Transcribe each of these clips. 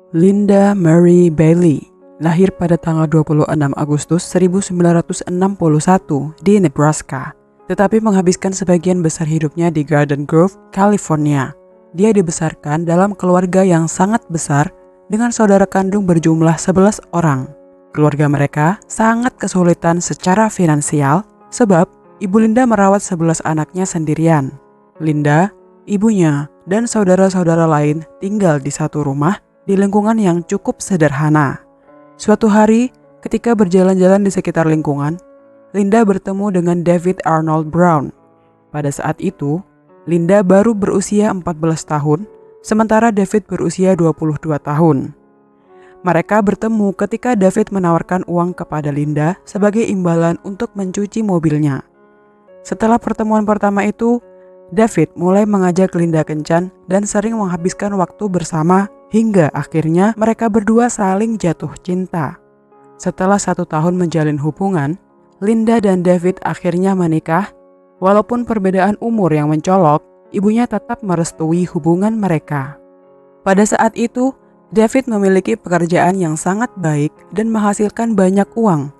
Linda Mary Bailey lahir pada tanggal 26 Agustus 1961 di Nebraska, tetapi menghabiskan sebagian besar hidupnya di Garden Grove, California. Dia dibesarkan dalam keluarga yang sangat besar dengan saudara kandung berjumlah 11 orang. Keluarga mereka sangat kesulitan secara finansial sebab Ibu Linda merawat 11 anaknya sendirian. Linda, ibunya, dan saudara-saudara lain tinggal di satu rumah di lingkungan yang cukup sederhana. Suatu hari, ketika berjalan-jalan di sekitar lingkungan, Linda bertemu dengan David Arnold Brown. Pada saat itu, Linda baru berusia 14 tahun, sementara David berusia 22 tahun. Mereka bertemu ketika David menawarkan uang kepada Linda sebagai imbalan untuk mencuci mobilnya. Setelah pertemuan pertama itu, David mulai mengajak Linda kencan dan sering menghabiskan waktu bersama hingga akhirnya mereka berdua saling jatuh cinta. Setelah 1 tahun menjalin hubungan, Linda dan David akhirnya menikah. Walaupun perbedaan umur yang mencolok, ibunya tetap merestui hubungan mereka. Pada saat itu, David memiliki pekerjaan yang sangat baik dan menghasilkan banyak uang,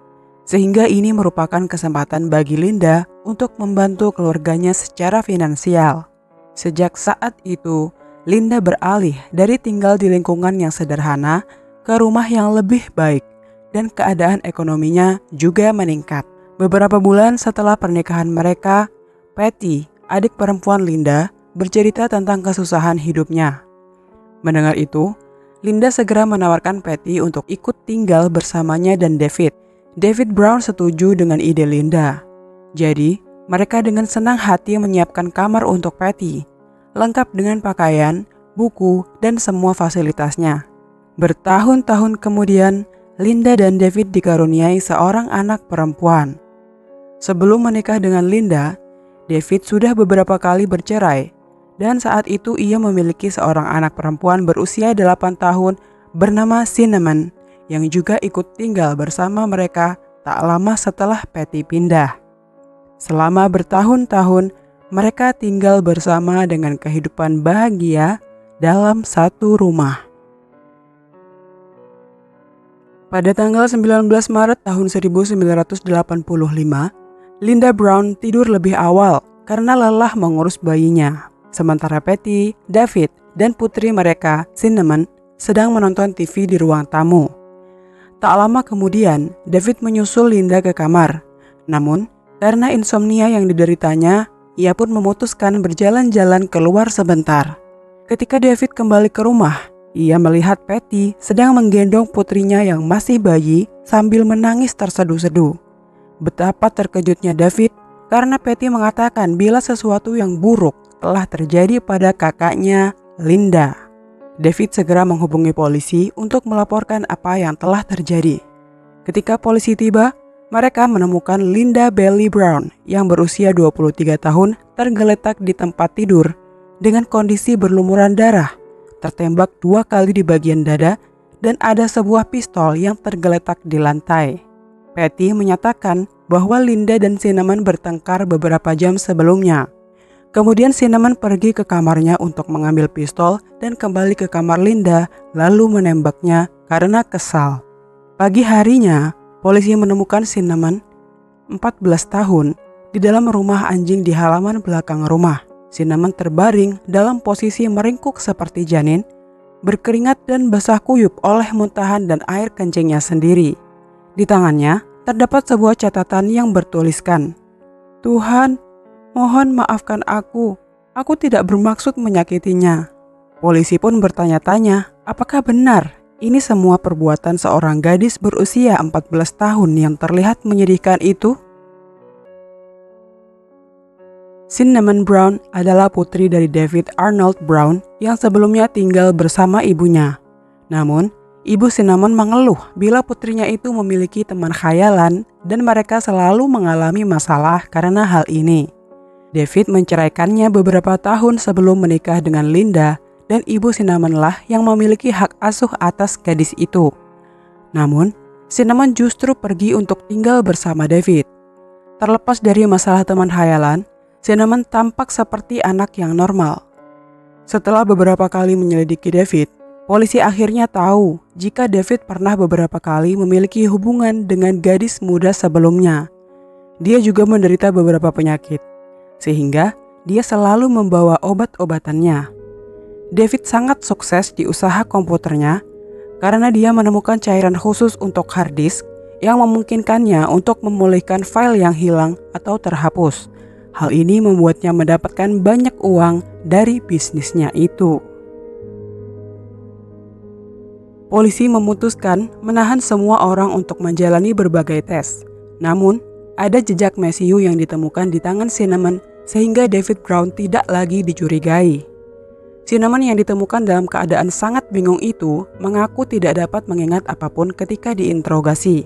sehingga ini merupakan kesempatan bagi Linda untuk membantu keluarganya secara finansial. Sejak saat itu, Linda beralih dari tinggal di lingkungan yang sederhana ke rumah yang lebih baik dan keadaan ekonominya juga meningkat. Beberapa bulan setelah pernikahan mereka, Patty, adik perempuan Linda, bercerita tentang kesusahan hidupnya. Mendengar itu, Linda segera menawarkan Patty untuk ikut tinggal bersamanya dan David. David Brown setuju dengan ide Linda. Jadi, mereka dengan senang hati menyiapkan kamar untuk Patty, lengkap dengan pakaian, buku, dan semua fasilitasnya. Bertahun-tahun kemudian, Linda dan David dikaruniai seorang anak perempuan. Sebelum menikah dengan Linda, David sudah beberapa kali bercerai, dan saat itu ia memiliki seorang anak perempuan berusia 8 tahun bernama Cinnamon, yang juga ikut tinggal bersama mereka tak lama setelah Patty pindah. Selama bertahun-tahun, mereka tinggal bersama dengan kehidupan bahagia dalam satu rumah. Pada tanggal 19 Maret tahun 1985, Linda Brown tidur lebih awal karena lelah mengurus bayinya. Sementara Patty, David, dan putri mereka, Cinnamon, sedang menonton TV di ruang tamu. Tak lama kemudian, David menyusul Linda ke kamar. Namun, karena insomnia yang dideritanya, ia pun memutuskan berjalan-jalan keluar sebentar. Ketika David kembali ke rumah, ia melihat Patty sedang menggendong putrinya yang masih bayi sambil menangis terseduh-seduh. Betapa terkejutnya David karena Patty mengatakan bila sesuatu yang buruk telah terjadi pada kakaknya, Linda. David segera menghubungi polisi untuk melaporkan apa yang telah terjadi. Ketika polisi tiba, mereka menemukan Linda Bailey Brown yang berusia 23 tahun tergeletak di tempat tidur dengan kondisi berlumuran darah, tertembak 2 kali di bagian dada, dan ada sebuah pistol yang tergeletak di lantai. Patty menyatakan bahwa Linda dan Cinnamon bertengkar beberapa jam sebelumnya. Kemudian Cinnamon pergi ke kamarnya untuk mengambil pistol dan kembali ke kamar Linda lalu menembaknya karena kesal. Pagi harinya, polisi menemukan Cinnamon, 14 tahun, di dalam rumah anjing di halaman belakang rumah. Cinnamon terbaring dalam posisi meringkuk seperti janin, berkeringat dan basah kuyup oleh muntahan dan air kencingnya sendiri. Di tangannya terdapat sebuah catatan yang bertuliskan, "Tuhan, mohon maafkan aku tidak bermaksud menyakitinya." Polisi pun bertanya-tanya, apakah benar ini semua perbuatan seorang gadis berusia 14 tahun yang terlihat menyedihkan itu? Cinnamon Brown adalah putri dari David Arnold Brown yang sebelumnya tinggal bersama ibunya. Namun, ibu Cinnamon mengeluh bila putrinya itu memiliki teman khayalan dan mereka selalu mengalami masalah karena hal ini. David menceraikannya beberapa tahun sebelum menikah dengan Linda, dan ibu Cinnamon lah yang memiliki hak asuh atas gadis itu. Namun, Cinnamon justru pergi untuk tinggal bersama David. Terlepas dari masalah teman khayalan, Cinnamon tampak seperti anak yang normal. Setelah beberapa kali menyelidiki David, Polisi akhirnya tahu jika David pernah beberapa kali memiliki hubungan dengan gadis muda sebelumnya. Dia juga menderita beberapa penyakit, sehingga dia selalu membawa obat-obatannya. David sangat sukses di usaha komputernya karena dia menemukan cairan khusus untuk hard disk yang memungkinkannya untuk memulihkan file yang hilang atau terhapus. Hal ini membuatnya mendapatkan banyak uang dari bisnisnya itu. Polisi memutuskan menahan semua orang untuk menjalani berbagai tes. Namun, ada jejak mesiu yang ditemukan di tangan Cinnamon sehingga David Brown tidak lagi dicurigai. Cinnamon yang ditemukan dalam keadaan sangat bingung itu mengaku tidak dapat mengingat apapun ketika diinterogasi.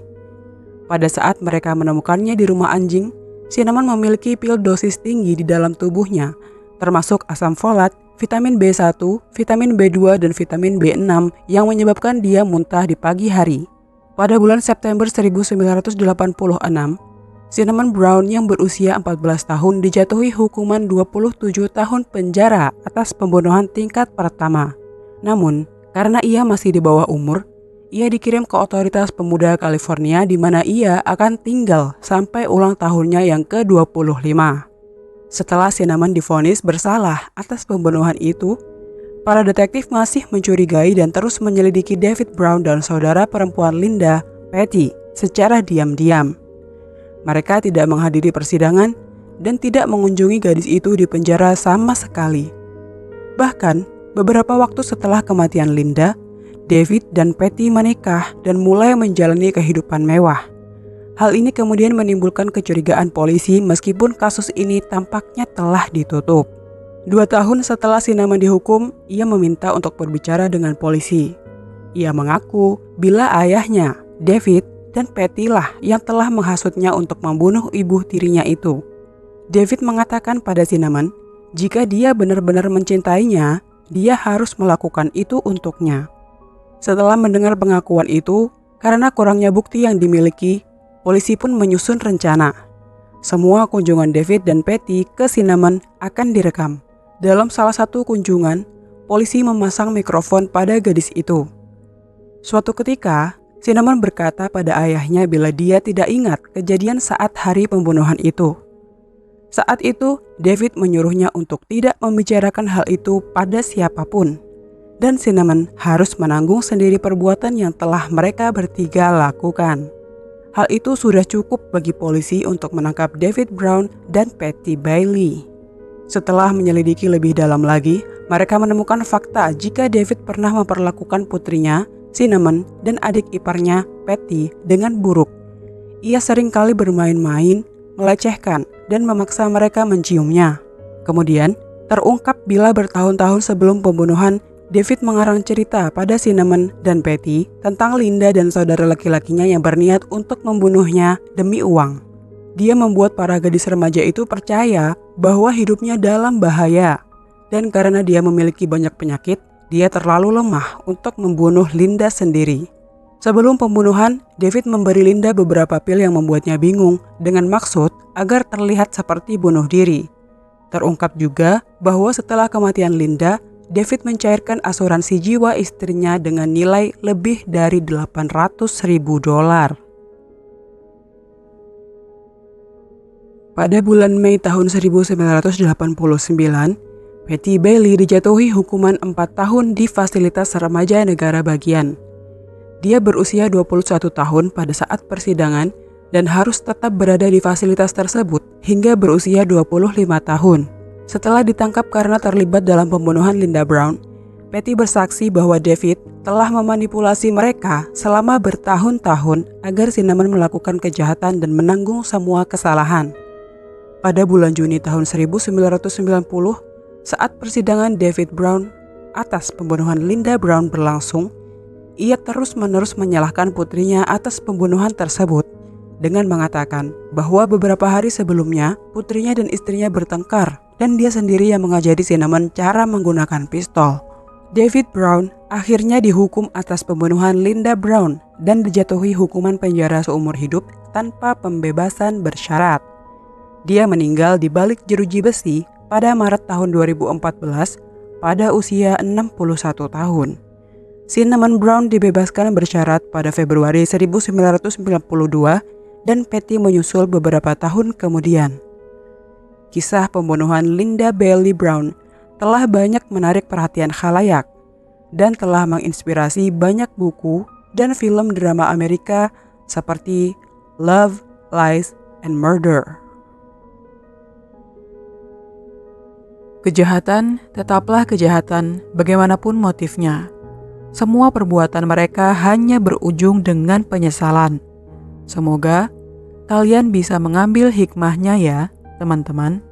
Pada saat mereka menemukannya di rumah anjing, Cinnamon memiliki pil dosis tinggi di dalam tubuhnya, termasuk asam folat, vitamin B1, vitamin B2, dan vitamin B6 yang menyebabkan dia muntah di pagi hari. Pada bulan September 1986, Cinnamon Brown yang berusia 14 tahun dijatuhi hukuman 27 tahun penjara atas pembunuhan tingkat pertama. Namun, karena ia masih di bawah umur, ia dikirim ke otoritas pemuda California di mana ia akan tinggal sampai ulang tahunnya yang ke-25. Setelah Cinnamon divonis bersalah atas pembunuhan itu, para detektif masih mencurigai dan terus menyelidiki David Brown dan saudara perempuan Linda, Patty, secara diam-diam. Mereka tidak menghadiri persidangan dan tidak mengunjungi gadis itu di penjara sama sekali. Bahkan, beberapa waktu setelah kematian Linda, David dan Patty menikah dan mulai menjalani kehidupan mewah. Hal ini kemudian menimbulkan kecurigaan polisi meskipun kasus ini tampaknya telah ditutup. 2 tahun setelah Cinnamon dihukum, ia meminta untuk berbicara dengan polisi. Ia mengaku bila ayahnya, David, dan Patty lah yang telah menghasutnya untuk membunuh ibu tirinya itu. David mengatakan pada Cinnamon, jika dia benar-benar mencintainya, dia harus melakukan itu untuknya. Setelah mendengar pengakuan itu, karena kurangnya bukti yang dimiliki, polisi pun menyusun rencana. Semua kunjungan David dan Patty ke Cinnamon akan direkam. Dalam salah satu kunjungan, polisi memasang mikrofon pada gadis itu. Suatu ketika, Cinnamon berkata pada ayahnya bila dia tidak ingat kejadian saat hari pembunuhan itu. Saat itu, David menyuruhnya untuk tidak membicarakan hal itu pada siapapun. Dan Cinnamon harus menanggung sendiri perbuatan yang telah mereka bertiga lakukan. Hal itu sudah cukup bagi polisi untuk menangkap David Brown dan Patty Bailey. Setelah menyelidiki lebih dalam lagi, mereka menemukan fakta jika David pernah memperlakukan putrinya, Cinnamon, dan adik iparnya, Patty, dengan buruk. Ia seringkali bermain-main, melecehkan, dan memaksa mereka menciumnya. Kemudian, terungkap bila bertahun-tahun sebelum pembunuhan, David mengarang cerita pada Cinnamon dan Patty tentang Linda dan saudara laki-lakinya yang berniat untuk membunuhnya demi uang. Dia membuat para gadis remaja itu percaya bahwa hidupnya dalam bahaya. Dan karena dia memiliki banyak penyakit, dia terlalu lemah untuk membunuh Linda sendiri. Sebelum pembunuhan, David memberi Linda beberapa pil yang membuatnya bingung dengan maksud agar terlihat seperti bunuh diri. Terungkap juga bahwa setelah kematian Linda, David mencairkan asuransi jiwa istrinya dengan nilai lebih dari $800.000. Pada bulan Mei tahun 1989, Patty Bailey dijatuhi hukuman 4 tahun di fasilitas remaja negara bagian. Dia berusia 21 tahun pada saat persidangan dan harus tetap berada di fasilitas tersebut hingga berusia 25 tahun. Setelah ditangkap karena terlibat dalam pembunuhan Linda Brown, Patty bersaksi bahwa David telah memanipulasi mereka selama bertahun-tahun agar Cinnamon melakukan kejahatan dan menanggung semua kesalahan. Pada bulan Juni tahun 1990, saat persidangan David Brown atas pembunuhan Linda Brown berlangsung, ia terus-menerus menyalahkan putrinya atas pembunuhan tersebut dengan mengatakan bahwa beberapa hari sebelumnya putrinya dan istrinya bertengkar dan dia sendiri yang mengajari Cinnamon cara menggunakan pistol. David Brown akhirnya dihukum atas pembunuhan Linda Brown dan dijatuhi hukuman penjara seumur hidup tanpa pembebasan bersyarat. Dia meninggal di balik jeruji besi pada Maret tahun 2014 pada usia 61 tahun. Cinnamon Brown dibebaskan bersyarat pada Februari 1992 dan Patty menyusul beberapa tahun kemudian. Kisah pembunuhan Linda Bailey Brown telah banyak menarik perhatian khalayak dan telah menginspirasi banyak buku dan film drama Amerika seperti Love, Lies, and Murder. Kejahatan tetaplah kejahatan bagaimanapun motifnya. Semua perbuatan mereka hanya berujung dengan penyesalan. Semoga kalian bisa mengambil hikmahnya ya, teman-teman.